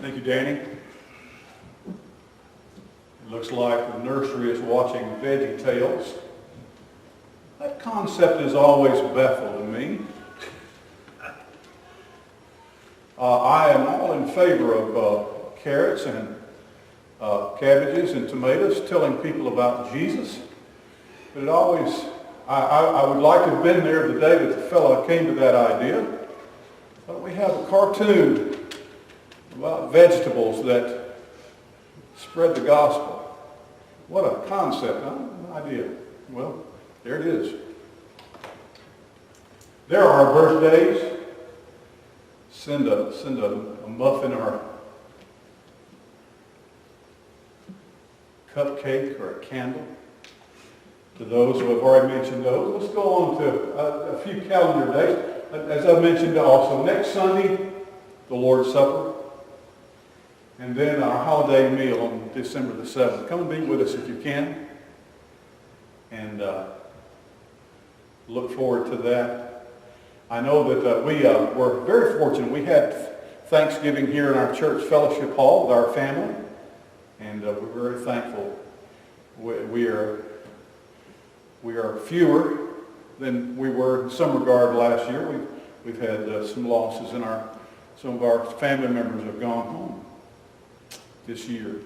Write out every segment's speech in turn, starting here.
Thank you, Danny. It looks like the nursery is watching Veggie Tales. That concept has always baffled me. I am all in favor of carrots and cabbages and tomatoes, telling people about Jesus. But it always, I would like to have been there the day that the fellow came to that idea. But we have a cartoon about vegetables that spread the gospel. What a concept, huh? An idea. Well, there it is. There are birthdays. Send a muffin or a cupcake or a candle to those who have already mentioned those. Let's go on to a few calendar days. As I mentioned also, next Sunday, the Lord's Supper, and then our holiday meal on December the 7th. Come and be with us if you can, and look forward to that. I know that we were very fortunate. We had Thanksgiving here in our church fellowship hall with our family, and we're very thankful. We are fewer than we were in some regard last year. We've had some losses in some of our family members have gone home this year.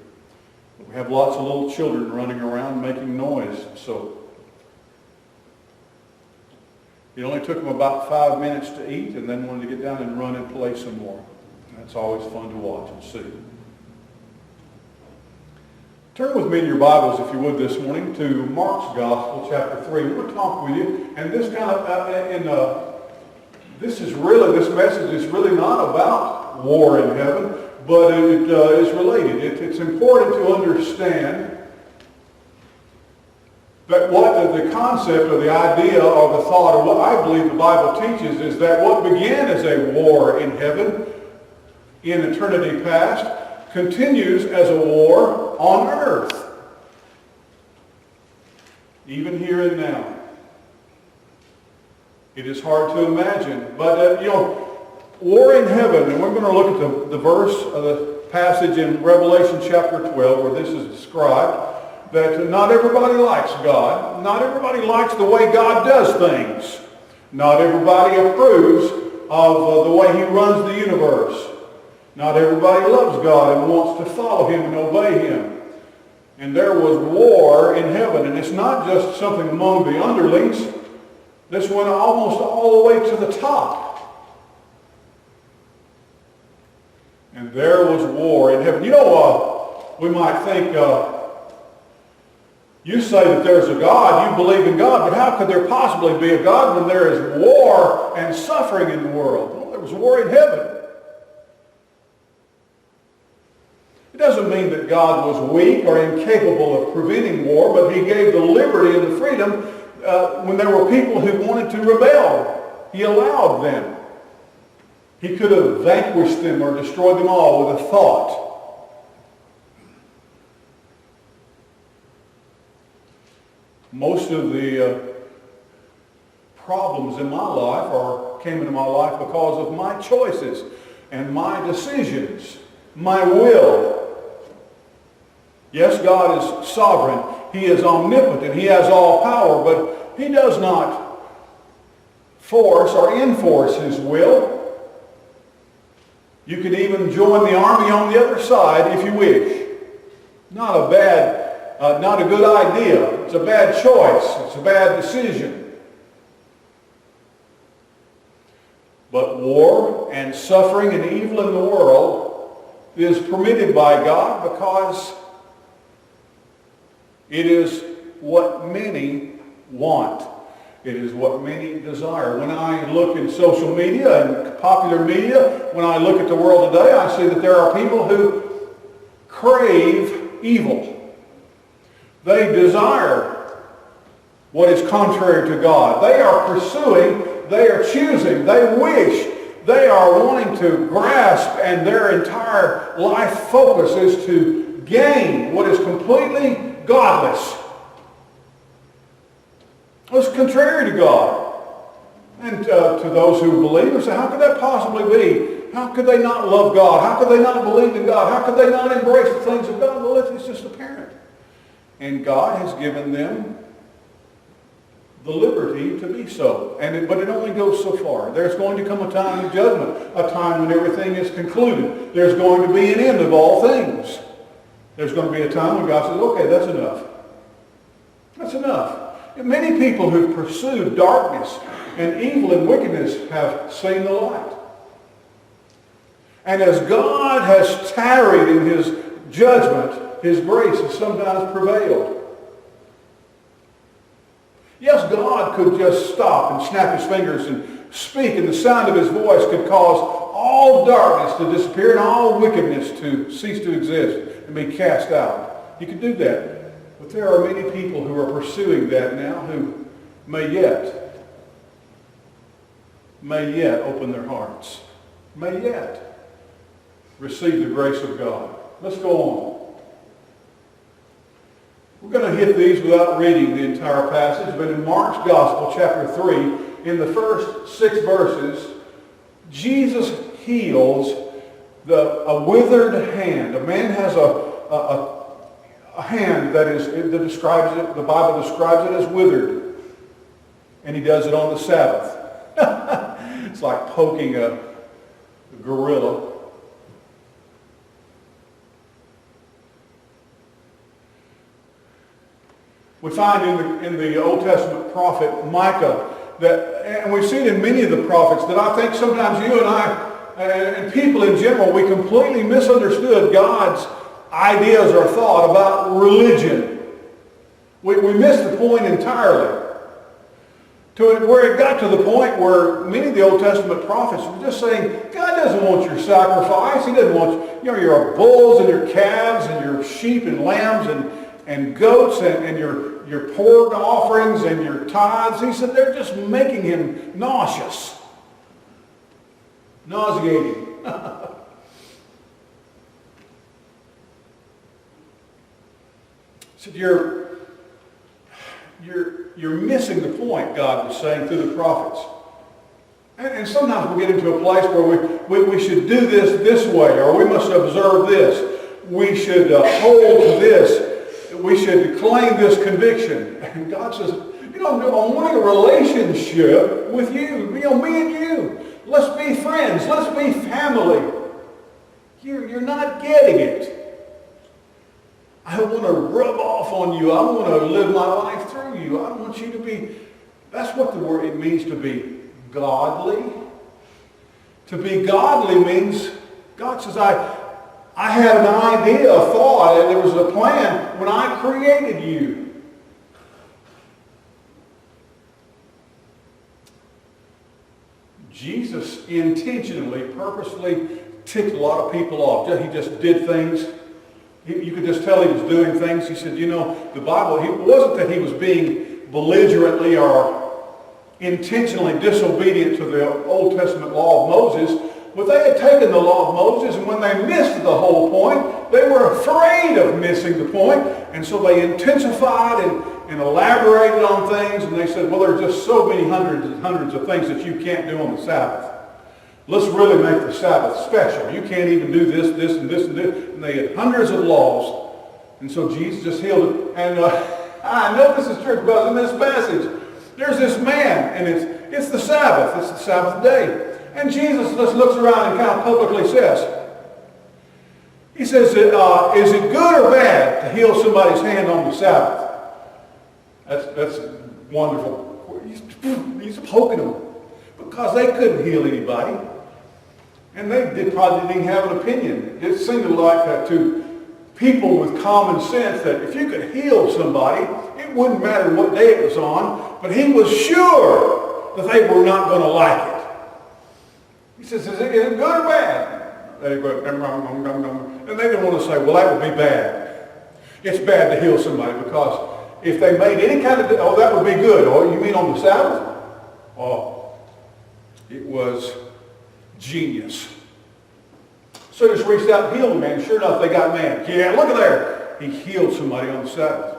But we have lots of little children running around making noise, so it only took them about 5 minutes to eat and then wanted to get down and run and play some more. That's always fun to watch and see. Turn with me in your Bibles, if you would, this morning to Mark's Gospel, chapter 3. We're going to talk with you, and this this message is really not about war in heaven, but it is related. It's important to understand that what the concept or the idea or the thought or what I believe the Bible teaches is that what began as a war in heaven in eternity past continues as a war on earth, even here and now. It is hard to imagine, but war in heaven, and we're going to look at the verse of the passage in Revelation chapter 12 where this is described, that not everybody likes God. Not everybody likes the way God does things. Not everybody approves of the way he runs the universe. Not everybody loves God and wants to follow him and obey him. And there was war in heaven, and it's not just something among the underlings. This went almost all the way to the top. And there was war in heaven. We might think, you say that there's a God, you believe in God, but how could there possibly be a God when there is war and suffering in the world? Well, there was war in heaven. It doesn't mean that God was weak or incapable of preventing war, but he gave the liberty and the freedom when there were people who wanted to rebel. He allowed them. He could have vanquished them or destroyed them all with a thought. Most of the problems in my life came into my life because of my choices and my decisions, my will. Yes, God is sovereign. He is omnipotent. He has all power, but he does not force or enforce his will. You can even join the army on the other side if you wish. Not a good idea. It's a bad choice. It's a bad decision. But war and suffering and evil in the world is permitted by God because it is what many want. It is what many desire. When I look in social media and popular media, when I look at the world today, I see that there are people who crave evil. They desire what is contrary to God. They are pursuing, they are choosing, they wish, they are wanting to grasp, and their entire life focus is to gain what is completely godless. It's contrary to God. And to those who believe, they say, how could that possibly be? How could they not love God? How could they not believe in God? How could they not embrace the things of God? Well, it's just apparent. And God has given them the liberty to be so. But it only goes so far. There's going to come a time of judgment, a time when everything is concluded. There's going to be an end of all things. There's going to be a time when God says, okay, that's enough. That's enough. And many people who've pursued darkness and evil and wickedness have seen the light. And as God has tarried in his judgment, his grace has sometimes prevailed. Yes, God could just stop and snap his fingers and speak, and the sound of his voice could cause all darkness to disappear and all wickedness to cease to exist and be cast out. He could do that. But there are many people who are pursuing that now who may yet open their hearts, may yet receive the grace of God. Let's go on. We're going to hit these without reading the entire passage, but in Mark's Gospel, chapter 3, in the first 6 verses, Jesus heals a withered hand. A man has a hand that describes it, the Bible describes it as withered, and he does it on the Sabbath. It's like poking a gorilla. We find in the Old Testament prophet Micah that, and we see it in many of the prophets, that I think sometimes you and I, and people in general, we completely misunderstood God's ideas or thought about religion. We missed the point entirely. To where it got to the point where many of the Old Testament prophets were just saying, God doesn't want your sacrifice. He doesn't want your bulls and your calves and your sheep and lambs and goats and your pork offerings and your tithes. He said they're just making him nauseous. Nauseating. He said you're missing the point, God was saying through the prophets. And sometimes we get into a place where we should do this way, or we must observe this. We should hold to this. We should claim this conviction. And God says, I'm wanting a relationship with you. Me and you. Let's be friends. Let's be family. You're not getting it. I want to rub off on you. I want to live my life through you. I want you to be, that's what the word, it means to be godly. To be godly means, God says, I had an idea, a thought, and there was a plan when I created you. Jesus intentionally, purposely ticked a lot of people off. He just did things. You could just tell he was doing things. He said, the Bible, it wasn't that he was being belligerently or intentionally disobedient to the Old Testament law of Moses, but they had taken the law of Moses, and when they missed the whole point, they were afraid of missing the point, and so they intensified and elaborated on things, and they said, well, there are just so many hundreds and hundreds of things that you can't do on the Sabbath. Let's really make the Sabbath special. You can't even do this, and this, and this. And they had hundreds of laws. And so Jesus just healed it. And I know this is true because in this passage, there's this man, and it's the Sabbath. It's the Sabbath day. And Jesus just looks around and kind of publicly says, he says, is it good or bad to heal somebody's hand on the Sabbath? That's wonderful. He's poking them because they couldn't heal anybody. And they probably didn't have an opinion. It seemed like to people with common sense that if you could heal somebody, it wouldn't matter what day it was on, but he was sure that they were not going to like it. He says, is it good or bad? They go, and they didn't want to say, well, that would be bad. It's bad to heal somebody because if they made any kind of, that would be good. Oh, you mean on the Sabbath? Oh, it was genius. So just reached out and healed the man. Sure enough, they got mad. Yeah, look at there. He healed somebody on the Sabbath.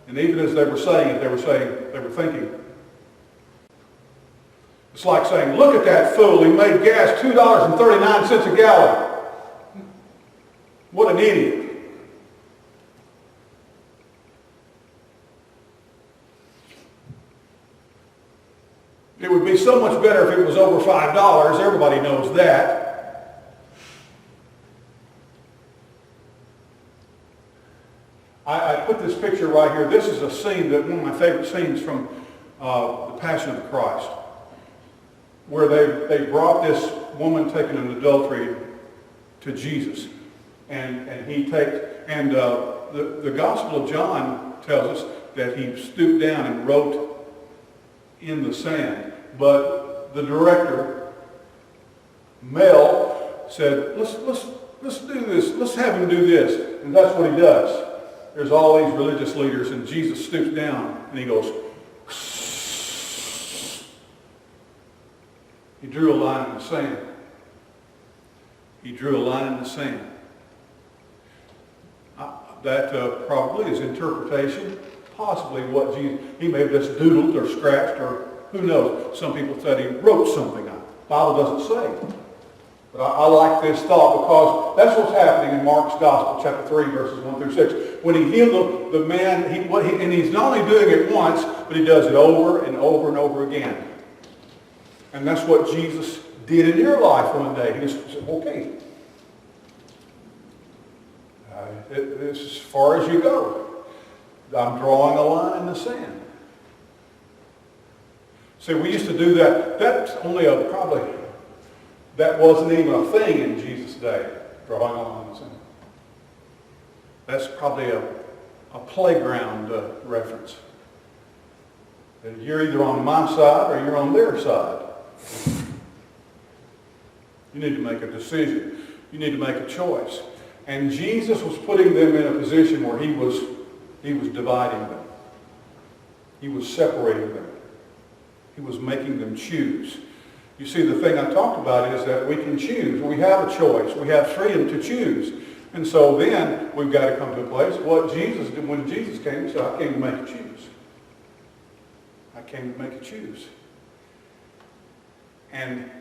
And even as they were saying it, they were thinking, It's like saying, look at that fool. He made gas $2.39 a gallon. What an idiot. It would be so much better if it was over $5. Everybody knows that. I put this picture right here. This is a scene, one of my favorite scenes from the Passion of the Christ, where they brought this woman taken in adultery to Jesus. And the Gospel of John tells us that he stooped down and wrote in the sand. But the director, Mel, said, let's do this. Let's have him do this. And that's what he does. There's all these religious leaders, and Jesus stoops down and he goes, he drew a line in the sand. He drew a line in the sand. That probably is interpretation, possibly what Jesus, he may have just doodled or scratched, or who knows. Some people said he wrote something out. The Bible doesn't say. But I like this thought, because that's what's happening in Mark's Gospel, chapter 3, verses 1 through 6. When he healed the man, and he's not only doing it once, but he does it over and over and over again. And that's what Jesus did in your life one day. He just said, okay, this is as far as you go. I'm drawing a line in the sand. See, we used to do that. That's only that wasn't even a thing in Jesus' day, drawing a line in the sand. That's probably a playground reference. That you're either on my side or you're on their side. You need to make a decision. You need to make a choice. And Jesus was putting them in a position where he was dividing them. He was separating them. He was making them choose. You see, the thing I talked about is that we can choose. We have a choice. We have freedom to choose. And so then we've got to come to a place. What Jesus did when Jesus came, he said, I came to make you choose. I came to make you choose. And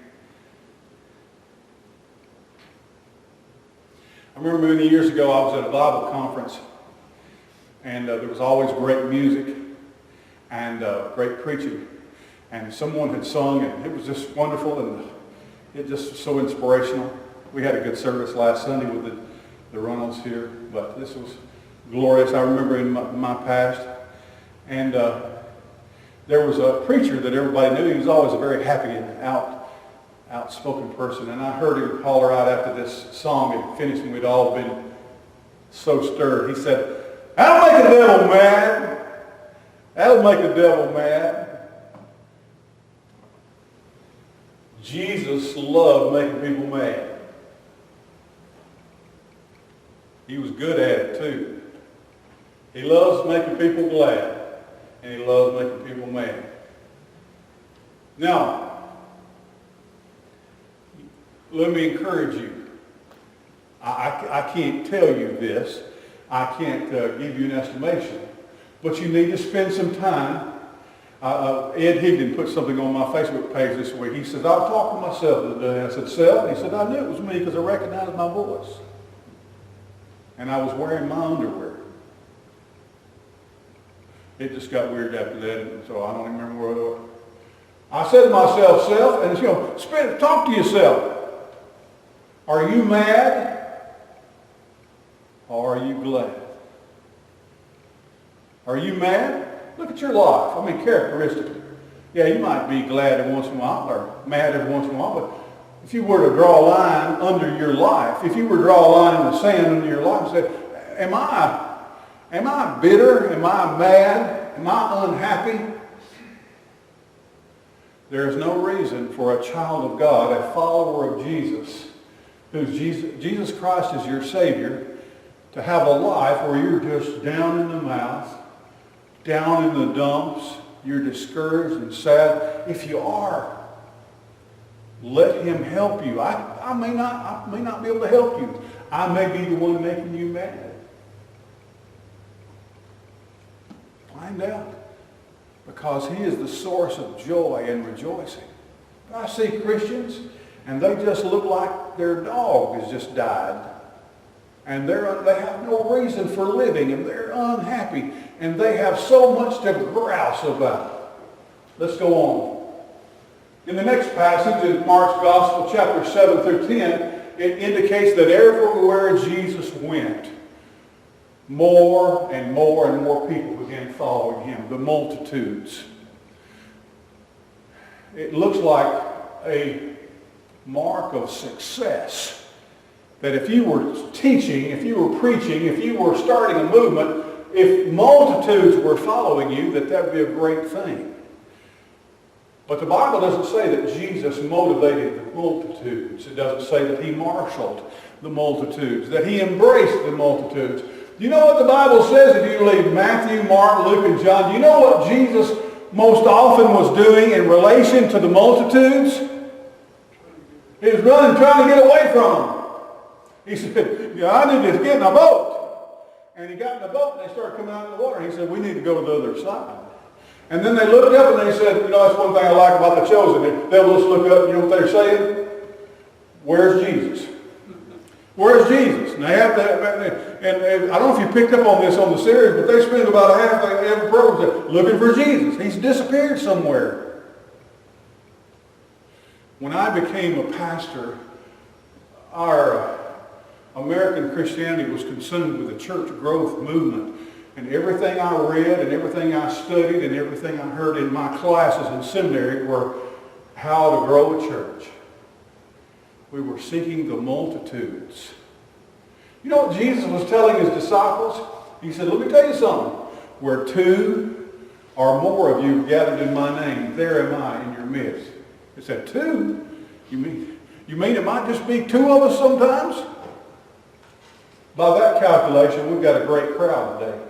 I remember many years ago I was at a Bible conference, and there was always great music and great preaching. And someone had sung, and it was just wonderful, and it just was so inspirational. We had a good service last Sunday with the Runnels here, but this was glorious. I remember in my past. And there was a preacher that everybody knew. He was always a very happy and outspoken person. And I heard him holler out after this song had finished, and we'd all been so stirred. He said, "That'll make the devil mad. That'll make the devil mad." Jesus loved making people mad. He was good at it too. He loves making people glad, and he loves making people mad. Now, let me encourage you. I can't tell you this. I can't give you an estimation. But you need to spend some time. Ed Higdon put something on my Facebook page this week. He said, I was talking to myself the other day. I said, Self? And he said, I knew it was me because I recognized my voice. And I was wearing my underwear. It just got weird after that, and so I don't even remember where it was. I said to myself, Self, and talk to yourself. Are you mad? Or are you glad? Are you mad? Look at your life. I mean, characteristically. Yeah, you might be glad every once in a while or mad every once in a while, but if you were to draw a line under your life, if you were to draw a line in the sand under your life and say, am I bitter? Am I mad? Am I unhappy? There is no reason for a child of God, a follower of Jesus, Jesus Christ is your Savior, to have a life where you're just down in the mouth, down in the dumps, you're discouraged and sad. If you are, let him help you. I may not be able to help you. I may be the one making you mad. Find out. Because he is the source of joy and rejoicing. I see Christians, and they just look like their dog has just died. And they have no reason for living, and they're unhappy, and they have so much to grouse about. Let's go on. In the next passage in Mark's Gospel, chapter 7 through 10, it indicates that everywhere Jesus went, more and more and more people began following him, the multitudes. It looks like a mark of success that if you were teaching, if you were preaching, if you were starting a movement, if multitudes were following you, that would be a great thing. But the Bible doesn't say that Jesus motivated the multitudes. It doesn't say that he marshaled the multitudes, that he embraced the multitudes. Do you know what the Bible says if you leave Matthew, Mark, Luke, and John? Do you know what Jesus most often was doing in relation to the multitudes? He was running, trying to get away from them. He said, I need to get in a boat. And he got in the boat and they started coming out of the water. And he said, we need to go to the other side. And then they looked up and they said, that's one thing I like about the chosen. They'll just look up, you know what they're saying? Where's Jesus? Where's Jesus? And they have that, and I don't know if you picked up on this on the series, but they spend about half every program looking for Jesus. He's disappeared somewhere. When I became a pastor, our American Christianity was consumed with the church growth movement. And everything I read and everything I studied and everything I heard in my classes in seminary were how to grow a church. We were seeking the multitudes. You know what Jesus was telling his disciples? He said, let me tell you something. Where two or more of you gathered in my name, there am I in your midst. He said, two? You mean it might just be two of us sometimes? By that calculation, we've got a great crowd today.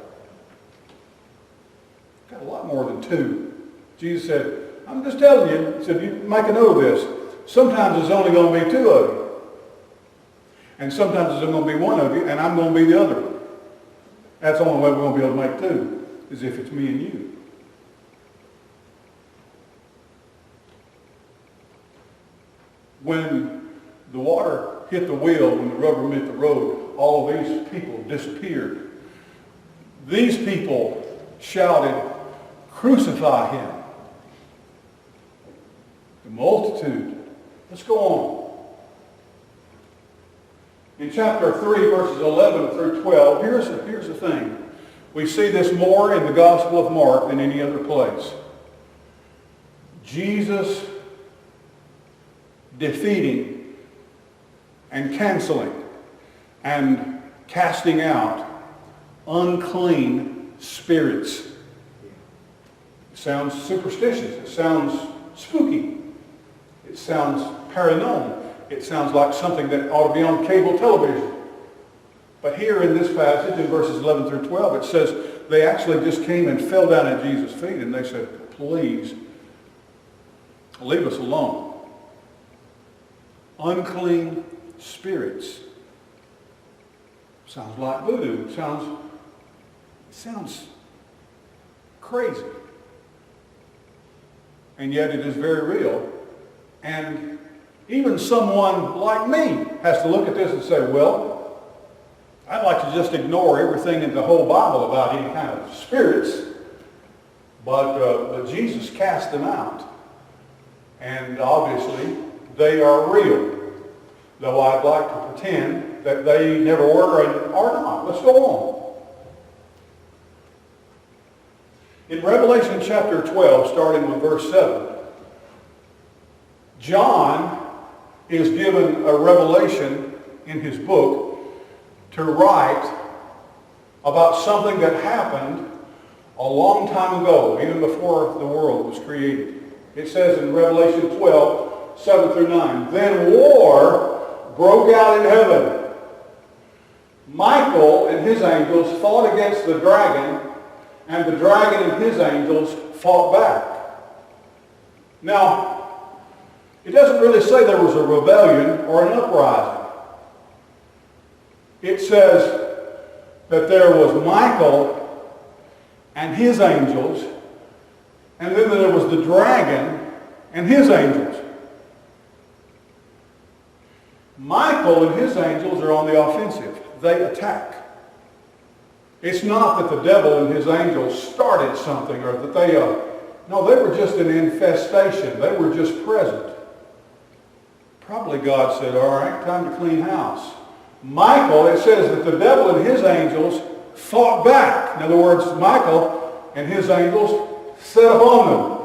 Got a lot more than two. Jesus said, I'm just telling you, he said, you make a note of this. Sometimes it's only going to be two of you. And sometimes it's going to be one of you, and I'm going to be the other one. That's the only way we're going to be able to make two, is if it's me and you. When the water hit the wheel, when the rubber met the road, all of these people disappeared. These people shouted, crucify him. The multitude. Let's go on. In chapter 3, verses 11 through 12, here's the thing. We see this more in the Gospel of Mark than any other place. Jesus defeating and canceling and casting out unclean spirits. It sounds superstitious. It sounds spooky. It sounds paranormal. It sounds like something that ought to be on cable television. But here in this passage, in verses 11 through 12, it says they actually just came and fell down at Jesus' feet and they said, please, leave us alone. Unclean spirits. Sounds like voodoo. It sounds crazy. And yet it is very real. And even someone like me has to look at this and say, well, I'd like to just ignore everything in the whole Bible about any kind of spirits, but Jesus cast them out. And obviously, they are real, though I'd like to pretend that they never were and are not. Let's go on. In Revelation chapter 12, starting with verse 7, John is given a revelation in his book to write about something that happened a long time ago, even before the world was created. It says in Revelation 12, 7 through 9, then war broke out in heaven. Michael and his angels fought against the dragon, and the dragon and his angels fought back. Now, it doesn't really say there was a rebellion or an uprising. It says that there was Michael and his angels, and then there was the dragon and his angels. Michael and his angels are on the offensive. They attack. It's not that the devil and his angels started something or that no, they were just an infestation. They were just present. Probably God said, all right, time to clean house. Michael, it says that the devil and his angels fought back. In other words, Michael and his angels set upon them.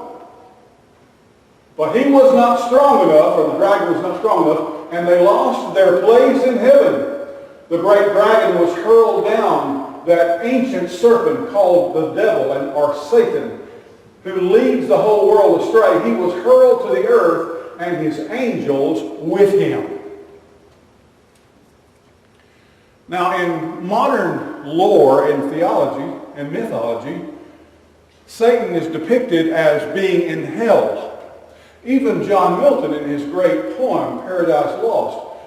But he was not strong enough, or the dragon was not strong enough, and they lost their place in heaven. The great dragon was hurled down, that ancient serpent called the devil or Satan, who leads the whole world astray. He was hurled to the earth, and his angels with him. Now, in modern lore and theology and mythology, Satan is depicted as being in hell. Even John Milton, in his great poem, Paradise Lost,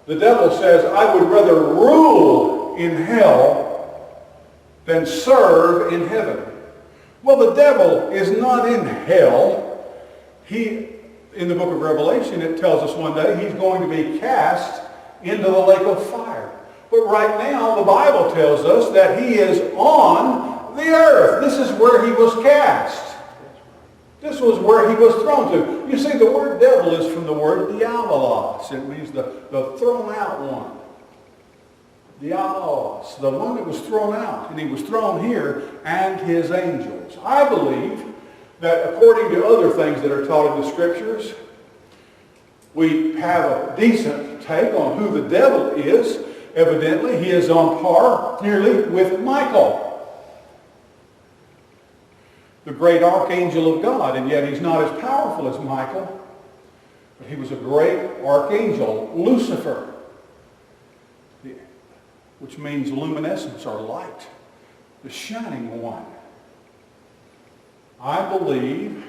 the devil says, I would rather rule in hell than serve in heaven. Well, the devil is not in hell. In the book of Revelation, it tells us one day he's going to be cast into the lake of fire. But right now, the Bible tells us that he is on the earth. This is where he was cast. This was where he was thrown to. You see, the word devil is from the word diabolos. It means the thrown out one. Diabolos, the one that was thrown out. And he was thrown here, and his angels. I believe that according to other things that are taught in the Scriptures, we have a decent take on who the devil is. Evidently, he is on par clearly with Michael, the great archangel of God, and yet he's not as powerful as Michael, but he was a great archangel, Lucifer, which means luminescence or light, the shining one. I believe,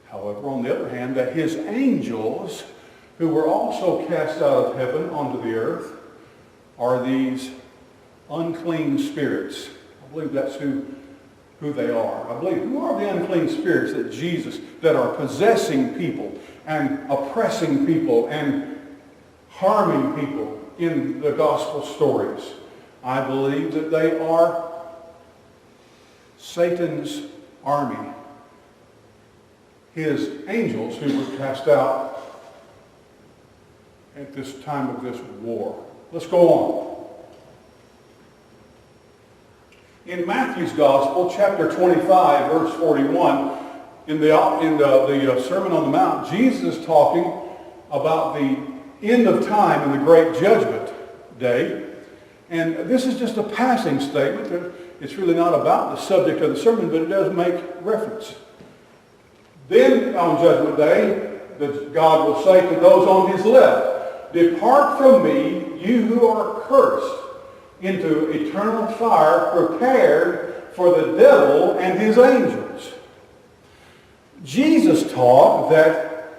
however, on the other hand, that his angels, who were also cast out of heaven onto the earth, are these unclean spirits. I believe that's who they are. I believe, who are the unclean spirits that are possessing people and oppressing people and harming people in the gospel stories? I believe that they are Satan's army, his angels who were cast out at this time of this war. Let's go on. In Matthew's Gospel, chapter 25, verse 41, in the Sermon on the Mount, Jesus is talking about the end of time and the great judgment day. And this is just a passing statement. It's really not about the subject of the sermon, but it does make reference. Then on Judgment Day, God will say to those on his left, depart from me, you who are cursed, into eternal fire prepared for the devil and his angels. Jesus taught that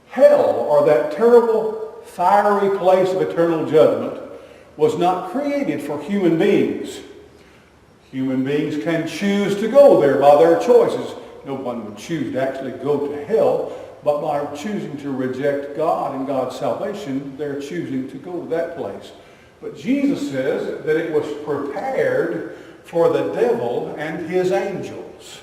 hell, or that terrible fiery place of eternal judgment, was not created for human beings. Human beings can choose to go there by their choices. No one would choose to actually go to hell, but by choosing to reject God and God's salvation, they're choosing to go to that place. But Jesus says that it was prepared for the devil and his angels.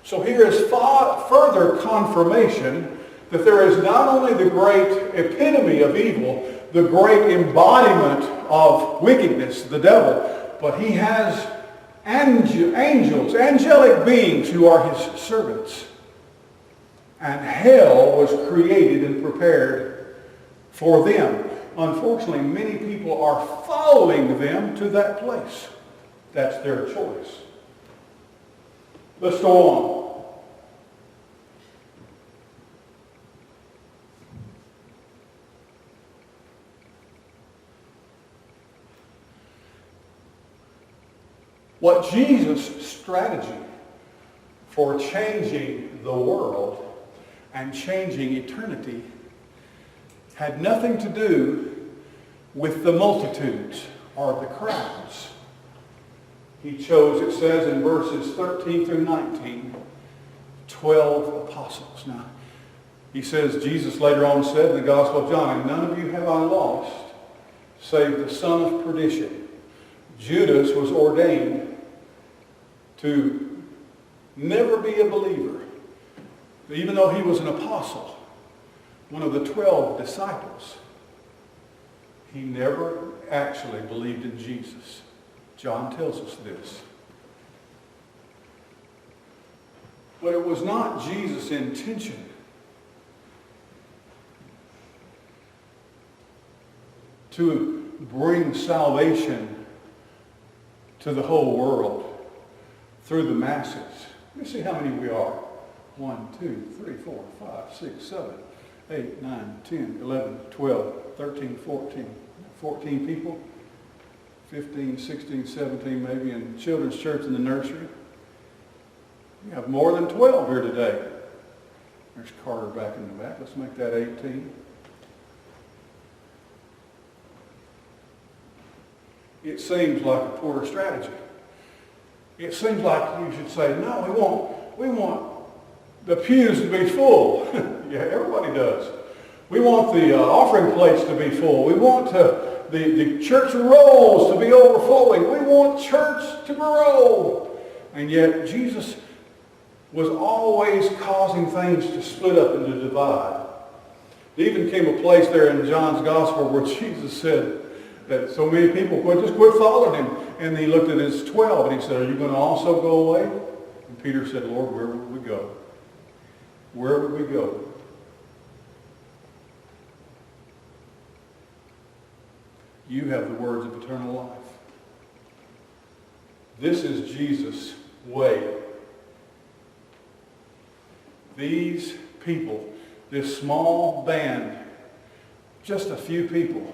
So here is further confirmation that there is not only the great epitome of evil, the great embodiment of wickedness, the devil, but he has angels, angelic beings who are his servants. And hell was created and prepared for them. Unfortunately, many people are following them to that place. That's their choice. Let's go on. What Jesus' strategy for changing the world and changing eternity had nothing to do with the multitudes or the crowds. He chose, it says in verses 13 through 19, 12 apostles. Now, He says, Jesus later on said in the Gospel of John, and none of you have I lost, save the son of perdition. Judas was ordained to never be a believer, even though he was an apostle, one of the 12 disciples. He never actually believed in Jesus. John tells us this. But it was not Jesus' intention to bring salvation to the whole world through the masses. Let me see how many we are. 1, 2, 3, 4, 5, 6, 7, 8, 9, 10, 11, 12, 13, 14. 14 people. 15, 16, 17 maybe in children's church in the nursery. We have more than 12 here today. There's Carter back in the back. Let's make that 18. It seems like a poor strategy. It seems like you should say, no, we want the pews to be full. Yeah, everybody does. We want the offering plates to be full. We want the church rolls to be overflowing. We want church to grow. And yet Jesus was always causing things to split up and to divide. There even came a place there in John's Gospel where Jesus said that so many people would just quit following him. And he looked at his 12 and he said, are you going to also go away? And Peter said, Lord, where would we go? Where would we go? You have the words of eternal life. This is Jesus' way. These people, this small band, just a few people,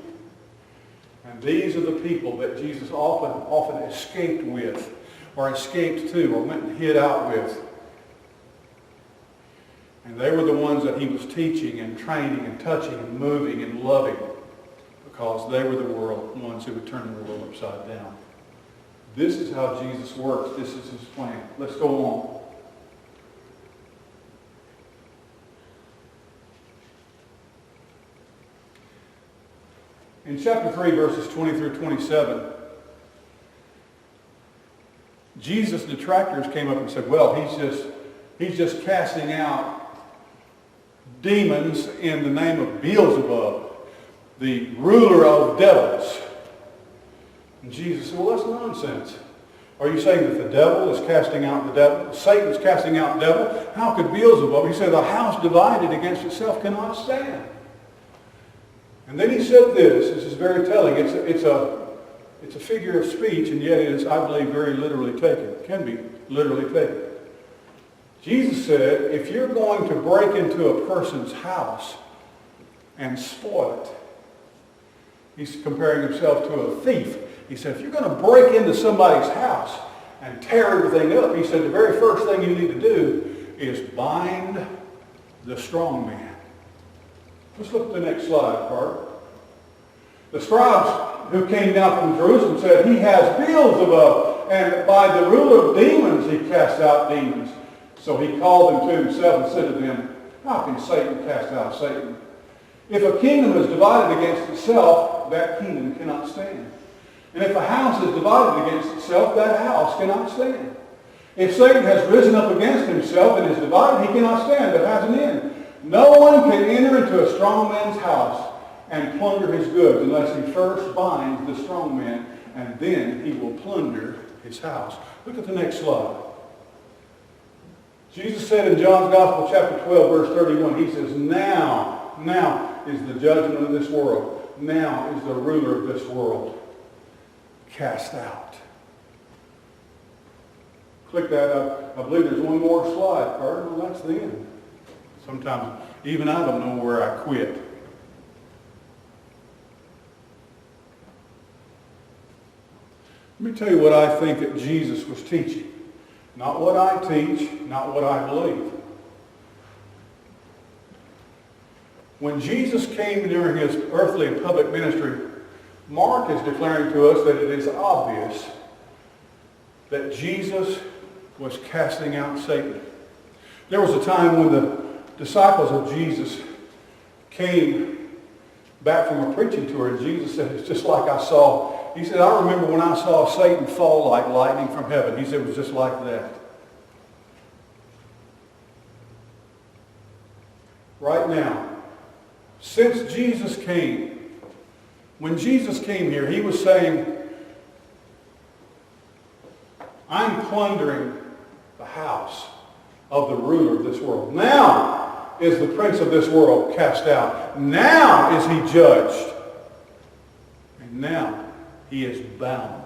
and these are the people that Jesus often escaped with, or escaped to, or went and hid out with. And they were the ones that he was teaching and training and touching and moving and loving, because they were the ones who would turn the world upside down. This is how Jesus works. This is his plan. Let's go on. In chapter 3, verses 20 through 27, Jesus' detractors came up and said, well, he's just casting out demons in the name of Beelzebub, the ruler of devils. And Jesus said, well, that's nonsense. Are you saying that the devil is casting out the devil? Satan's casting out the devil? How could Beelzebub? He said, a house divided against itself cannot stand. And then he said this is very telling. It's a figure of speech, and yet it is, I believe, very literally taken. It can be literally taken. Jesus said, if you're going to break into a person's house and spoil it, he's comparing himself to a thief. He said, if you're going to break into somebody's house and tear everything up, he said, the very first thing you need to do is bind the strong man. Let's look at the next slide, Carter. The scribes who came down from Jerusalem said, he has Beelzebub, and by the rule of demons he casts out demons. So he called them to himself and said to them, how can Satan cast out Satan? If a kingdom is divided against itself, that kingdom cannot stand. And if a house is divided against itself, that house cannot stand. If Satan has risen up against himself and is divided, he cannot stand, but has an end. No one can enter into a strong man's house and plunder his goods unless he first binds the strong man, and then he will plunder his house. Look at the next slide. Jesus said in John's Gospel, chapter 12, verse 31, he says, now is the judgment of this world. Now is the ruler of this world cast out. Click that up. I believe there's one more slide, Carter. Well, that's the end. Sometimes even I don't know where I quit. Let me tell you what I think that Jesus was teaching. Not what I teach, not what I believe. When Jesus came during his earthly and public ministry, Mark is declaring to us that it is obvious that Jesus was casting out Satan. There was a time when disciples of Jesus came back from a preaching tour, and Jesus said, it's just like I saw. He said, I remember when I saw Satan fall like lightning from heaven. He said it was just like that. Right now, since Jesus came, when Jesus came here, he was saying, I'm plundering the house of the ruler of this world. Now is the prince of this world cast out. Now is he judged. And now he is bound.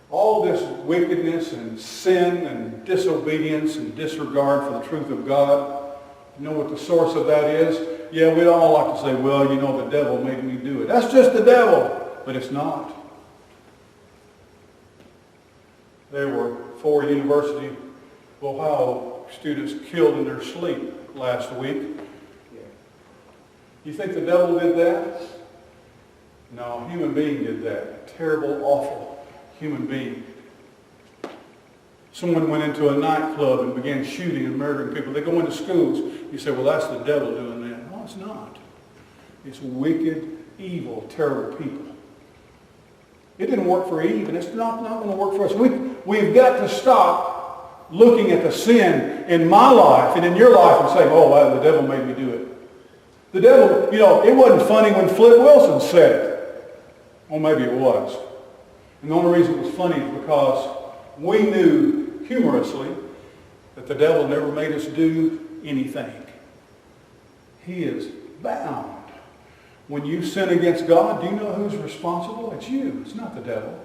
All this wickedness and sin and disobedience and disregard for the truth of God, you know what the source of that is? Yeah, we don't all like to say, well, you know, the devil made me do it. That's just the devil. But it's not. There were 4 University of Ohio students killed in their sleep last week. You think the devil did that? No, a human being did that. A terrible, awful human being. Someone went into a nightclub and began shooting and murdering people. They go into schools. You say, well, that's the devil doing that. No, it's not. It's wicked, evil, terrible people. It didn't work for Eve, and it's not going to work for us. We've got to stop looking at the sin in my life and in your life and saying, oh, well, the devil made me do it. The devil, you know, it wasn't funny when Flip Wilson said it. Well, maybe it was. And the only reason it was funny is because we knew humorously that the devil never made us do anything. He is bound. When you sin against God, do you know who's responsible? It's you. It's not the devil.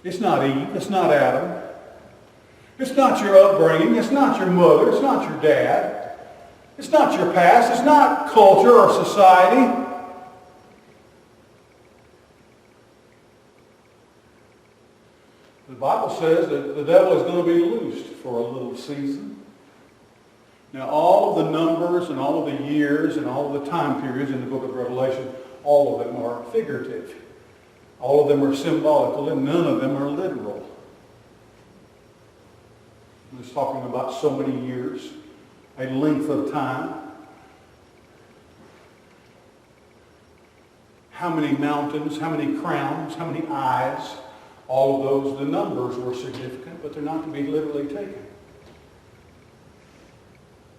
It's not Eve. It's not Adam. It's not your upbringing. It's not your mother. It's not your dad. It's not your past. It's not culture or society. The Bible says that the devil is going to be loosed for a little season. Now, all of the numbers and all of the years and all of the time periods in the book of Revelation, all of them are figurative. All of them are symbolical, and none of them are literal. It's talking about so many years, a length of time. How many mountains, how many crowns, how many eyes. All of those, the numbers were significant, but they're not to be literally taken.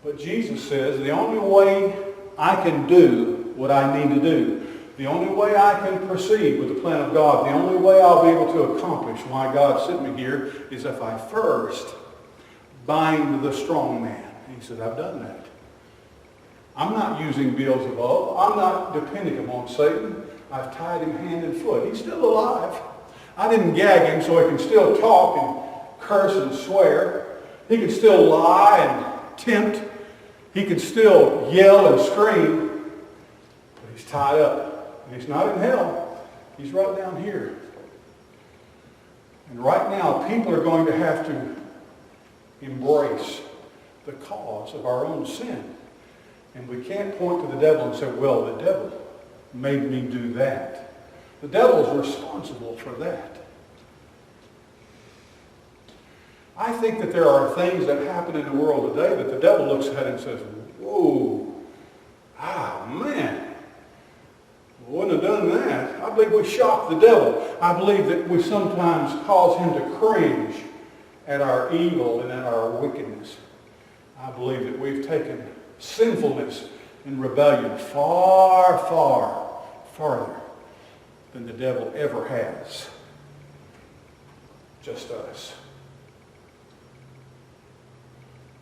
But Jesus says the only way I can do what I need to do, the only way I can proceed with the plan of God, the only way I'll be able to accomplish why God sent me here is if I first bind the strong man. He said, I've done that. I'm not using Beelzebub. I'm not depending upon Satan. I've tied him hand and foot. He's still alive. I didn't gag him so he can still talk and curse and swear. He can still lie and tempt. He can still yell and scream. But he's tied up. And he's not in hell. He's right down here. And right now, people are going to have to embrace the cause of our own sin. And we can't point to the devil and say, well, the devil made me do that. The devil's responsible for that. I think that there are things that happen in the world today that the devil looks at and says, whoa, man, wouldn't have done that. I believe we shocked the devil. I believe that we sometimes cause him to cringe at our evil and at our wickedness. I believe that we've taken sinfulness and rebellion far, far farther than the devil ever has. Just us.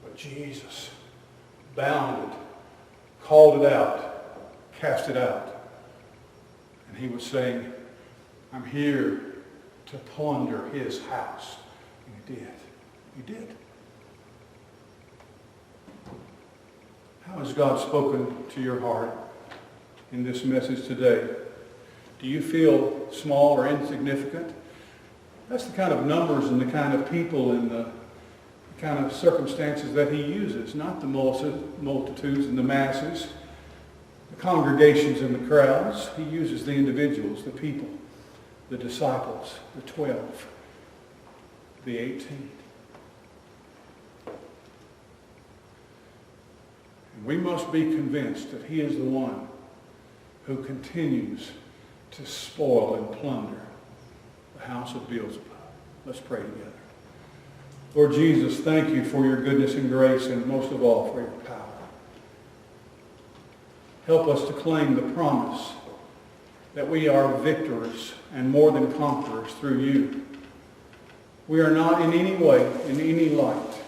But Jesus bound it, called it out, cast it out. And he was saying, I'm here to plunder his house. And he did. He did. How has God spoken to your heart in this message today? Do you feel small or insignificant? That's the kind of numbers and the kind of people and the kind of circumstances that he uses, not the multitudes and the masses, the congregations and the crowds. He uses the individuals, the people, the disciples, the 12, the 18. And we must be convinced that he is the one who continues to spoil and plunder the house of Beelzebub. Let's pray together. Lord Jesus, thank you for your goodness and grace, and most of all for your power. Help us to claim the promise that we are victors and more than conquerors through you. We are not in any way, in any light,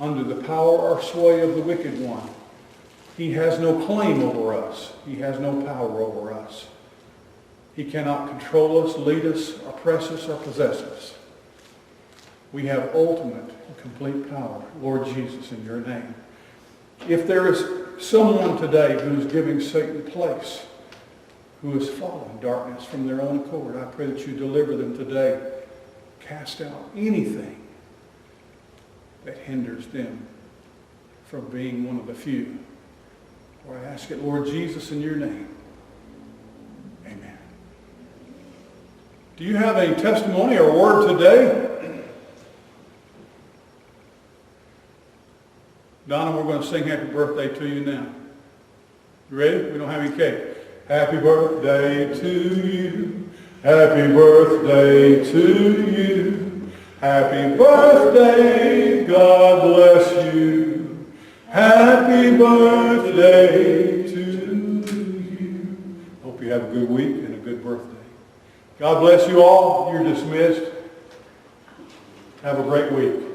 under the power or sway of the wicked one. He has no claim over us. He has no power over us. He cannot control us, lead us, oppress us, or possess us. We have ultimate and complete power, Lord Jesus, in your name. If there is someone today who is giving Satan place, who is following darkness from their own accord, I pray that you deliver them today. Cast out anything that hinders them from being one of the few. For I ask it, Lord Jesus, in your name. Amen. Do you have a testimony or word today? Donna, we're going to sing happy birthday to you now. You ready? We don't have any cake. Happy birthday to you. Happy birthday to you. Happy birthday. God bless you. Happy birthday to you. Hope you have a good week and a good birthday. God bless you all. You're dismissed. Have a great week.